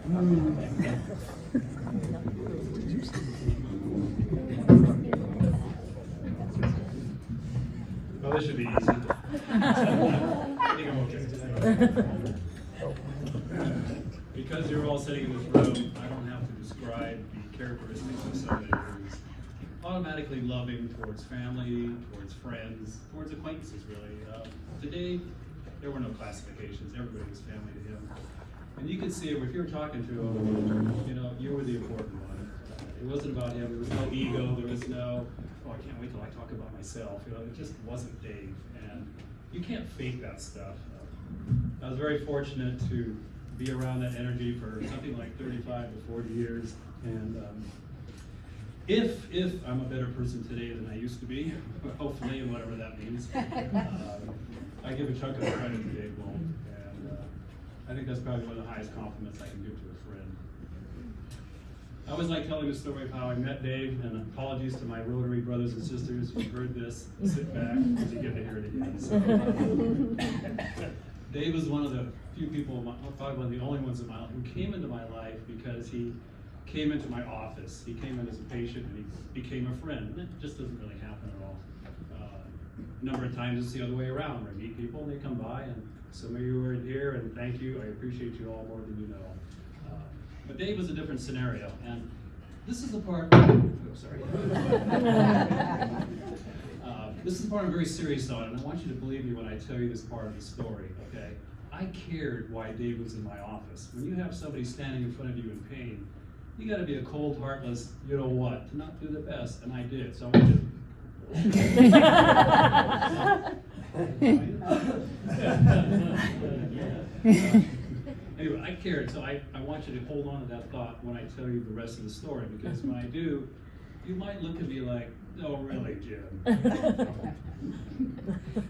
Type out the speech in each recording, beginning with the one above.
Well, this should be easy. I think I'm okay. Because you're all sitting in this room, I don't have to describe the characteristics of somebody who's automatically loving towards family, towards friends, towards acquaintances, really. Today, there were no classifications. Everybody was family to him. And you could see it if you were talking to him, you know, you were the important one. It wasn't about him. There was no ego. There was no, oh, I can't wait till I talk about myself. You know, it just wasn't Dave. And you can't fake that stuff. I was very fortunate to be around that energy for something like 35 to 40 years. And if I'm a better person today than I used to be, hopefully, and whatever that means, I give a chunk of the credit to Dave Boldt. And I think that's probably one of the highest compliments I can give to a friend. I always like telling the story of how I met Dave, and apologies to my Rotary brothers and sisters who've heard this. Sit back because you get to hear it again. So, Dave was one of the few people, probably one of the only ones in my life, who came into my life because he came into my office. He came in as a patient and he became a friend. And it just doesn't really happen at all. A number of times it's the other way around, where I meet people and they come by, and some of you are here, and thank you. I appreciate you all more than you know. But Dave was a different scenario, and this is the part, sorry. This is the part I'm very serious on, and I want you to believe me when I tell you this part of the story, okay? I cared why Dave was in my office. When you have somebody standing in front of you in pain, you gotta be a cold, heartless, you know what, to not do the best, and I did, so I want you Anyway, I cared, so I want you to hold on to that thought when I tell you the rest of the story, because when I do, you might look at me like, oh, really, Jim?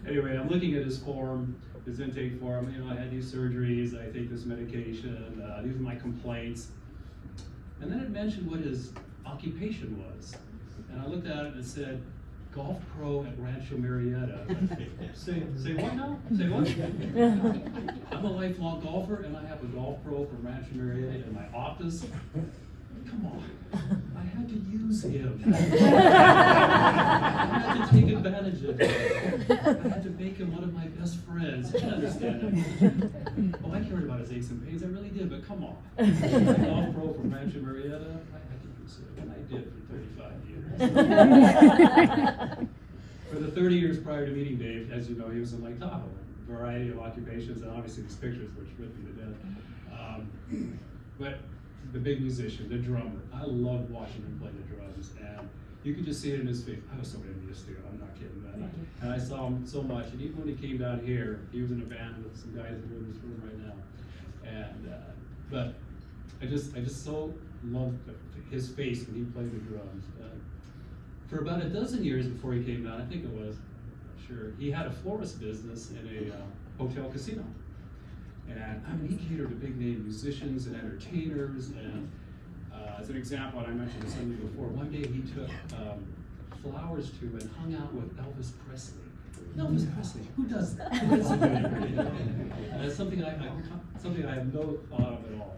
Anyway, I'm looking at his form, his intake form. You know, I had these surgeries, I take this medication, these are my complaints. And then it mentioned what his occupation was. And I looked at it and it said, golf pro at Rancho Marietta. Say what now? Say what? I'm a lifelong golfer and I have a golf pro from Rancho Marietta in my office. Come on, I had to use him. I had to take advantage of him. I had to make him one of my best friends. You can understand it. Oh, I cared about his aches and pains, I really did, but come on. My golf pro from Rancho Marietta, I had to use it, and I did for 35 years. For the 30 years prior to meeting Dave, as you know, he was in Lake Tahoe, a variety of occupations, and obviously these pictures, which ripped me to death. But the big musician, the drummer. I loved watching him play the drums, and you could just see it in his face. I was so envious too, I'm not kidding, man. And I saw him so much, and even when he came down here, he was in a band with some guys that are in this room right now. And but I just so loved his face when he played the drums. For about a dozen years before he came down, I think it was, sure, he had a florist business in a hotel casino. And I mean, he catered to big name musicians and entertainers. And as an example, and I mentioned this to you before, one day he took flowers to and hung out with Elvis Presley. Elvis Presley, who does that? That's something I have no thought of at all.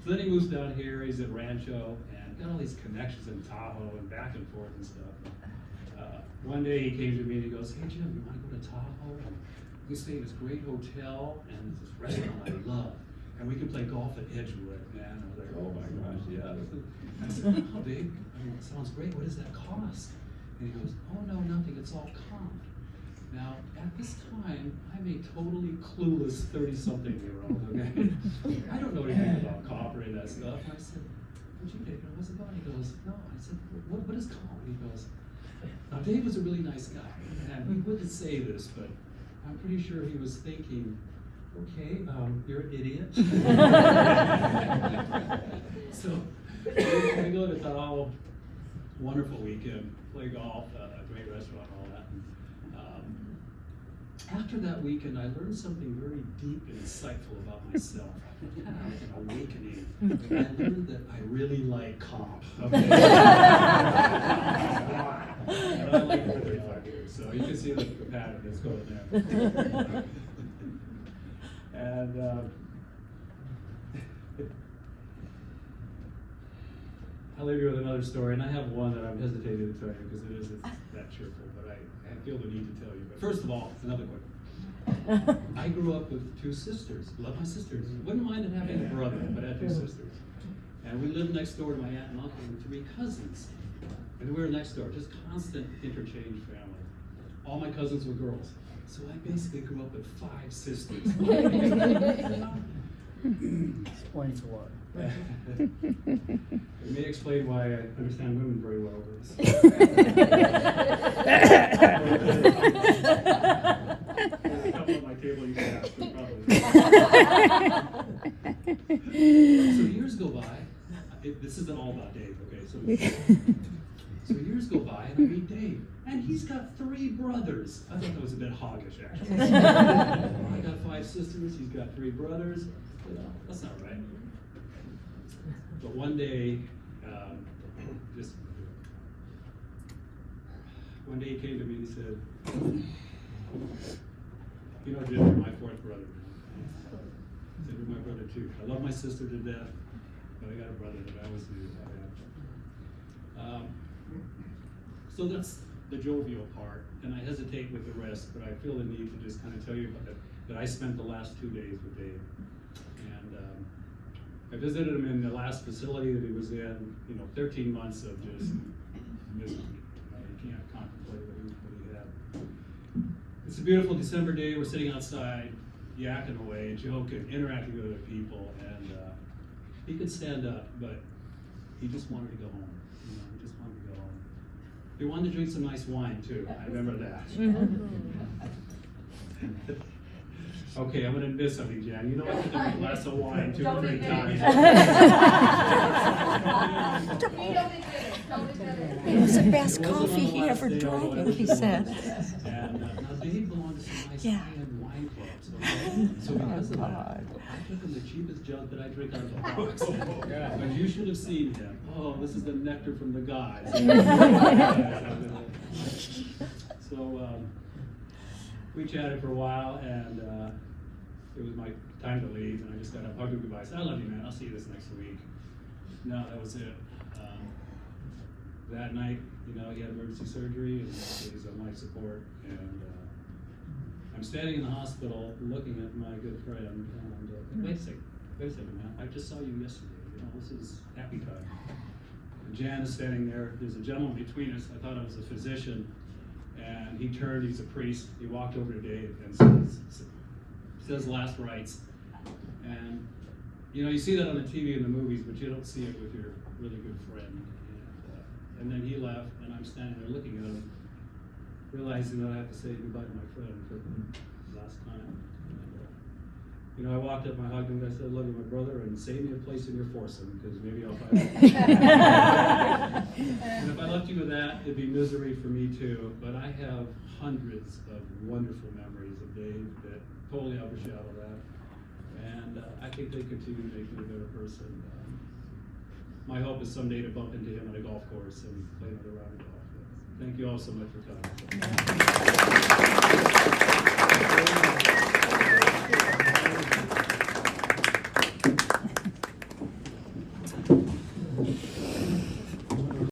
So then he moves down here, he's at Rancho, and got all these connections in Tahoe and back and forth and stuff. One day he came to me and he goes, hey Jim, you want to go to Tahoe? And we stay in this great hotel and this restaurant I love. And we can play golf at Edgewood, man. I was like, oh my gosh, yeah. I said, oh Dave, I mean, it sounds great. What does that cost? And he goes, oh no, nothing, it's all comp. Now, at this time, I'm a totally clueless 30-something-year-old, okay? I don't know anything about comp or any of that stuff. And I said, what you Dave, what's it about? He goes, no. I said, what is comp? And he goes, now Dave was a really nice guy. And he wouldn't say this, but I'm pretty sure he was thinking, okay, you're an idiot. So we go to Tahoe, wonderful weekend, play golf, great restaurant, all that. After that weekend, I learned something very deep and insightful about myself. I had an awakening. I learned that I really like comp. Okay? And I like it for 35 years, so you can see the pattern that's going there. And I'll leave you with another story, and I have one that I'm hesitating to tell you because it isn't that cheerful, but I feel the need to tell you. But first of all, another quick. I grew up with 2 sisters. Love my sisters. Wouldn't mind having a brother, but I had 2 sisters. And we lived next door to my aunt and uncle and 3 cousins. And we were next door, just constant interchange family. All my cousins were girls. So I basically grew up with 5 sisters. Explains a lot. It may explain why I understand women very well. There's a couple at my table you can ask them probably. So years go by. This isn't all about Dave, okay? So years go by and I meet Dave. And he's got 3 brothers. I thought that was a bit hoggish, actually. I got 5 sisters, he's got 3 brothers. You know, that's not right. But one day, one day he came to me and he said, you know, Jim, you're my 4th brother. I said, you're my brother too. I love my sister to death, but I got a brother that I always knew I had. So that's the jovial part, and I hesitate with the rest, but I feel the need to just kind of tell you about it, that I spent the last 2 days with Dave. And I visited him in the last facility that he was in, 13 months of just misery. You can't contemplate what he had. It's a beautiful December day, we're sitting outside, yakking away, joking, interacting with other people, and he could stand up, but he just wanted to go home. He just wanted to go home. He wanted to drink some nice wine too, I remember that. Okay, I'm going to admit something, Jan. You know I took a glass of wine 2 or 3 times. It was the best coffee he ever drank, he said. And now Dave belonged to some nice Yeah. high-end wine clubs, okay? So because of that, I took him the cheapest junk that I drink out of the box. But you should have seen him. Oh, this is the nectar from the gods. So we chatted for a while, and it was my time to leave, and I just got up, hugged him goodbye. I said, I love you, man. I'll see you this next week. No, that was it. That night, he had emergency surgery, and he's on life support. And I'm standing in the hospital looking at my good friend, and wait a second, man. I just saw you yesterday. This is happy time. And Jan is standing there. There's a gentleman between us. I thought I was a physician. And he turned, he's a priest. He walked over to Dave and says last rites. And you see that on the TV and the movies, but you don't see it with your really good friend. And then he left, and I'm standing there looking at him, realizing that I have to say goodbye to my friend for the last time. And, I walked up, I hugged him, and I said, I love you, my brother, and save me a place in your foursome, because maybe I'll find it. And if I left you with that, it'd be misery for me too. But I have hundreds of wonderful memories of Dave that totally overshadow that. And I think they continue to make me a better person. My hope is someday to bump into him at a golf course and play another round of golf. Thank you all so much for coming.